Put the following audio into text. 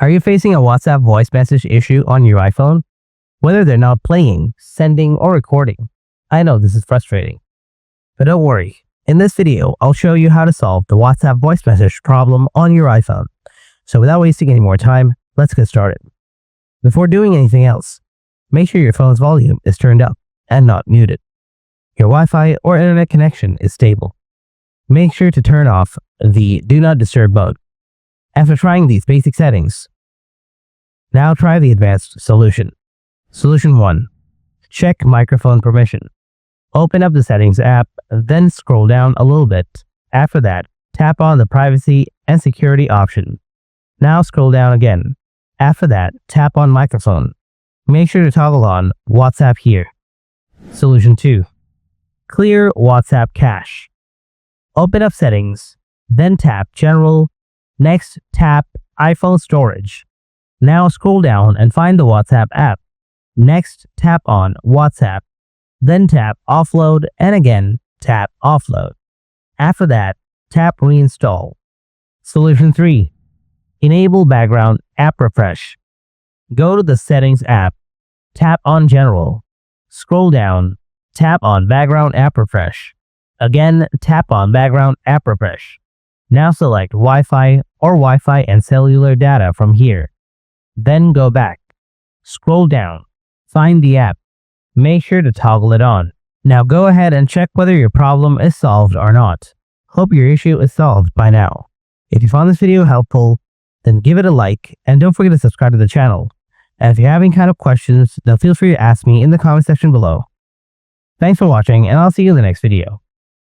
Are you facing a WhatsApp voice message issue on your iPhone? Whether they're not playing, sending, or recording. I know this is frustrating. But don't worry. In this video, I'll show you how to solve the WhatsApp voice message problem on your iPhone. So without wasting any more time, let's get started. Before doing anything else, make sure your phone's volume is turned up and not muted. Your Wi-Fi or internet connection is stable. Make sure to turn off the Do Not Disturb mode. After trying these basic settings, now try the advanced solution. Solution 1. Check microphone permission. Open up the Settings app, then scroll down a little bit. After that, tap on the Privacy and Security option. Now scroll down again. After that, tap on Microphone. Make sure to toggle on WhatsApp here. Solution 2. Clear WhatsApp cache. Open up Settings, then tap General. Next, tap iPhone Storage. Now scroll down and find the WhatsApp app. Next, tap on WhatsApp. Then tap Offload and again tap Offload. After that, tap Reinstall. Solution 3. Enable background app refresh. Go to the Settings app. Tap on General. Scroll down. Tap on Background app refresh. Again, tap on Background app refresh. Now select Wi-Fi or Wi-Fi and cellular data from here. Then go back. Scroll down. Find the app. Make sure to toggle it on. Now go ahead and check whether your problem is solved or not. Hope your issue is solved by now. If you found this video helpful, then give it a like and don't forget to subscribe to the channel. And if you have any kind of questions, then feel free to ask me in the comment section below. Thanks for watching and I'll see you in the next video.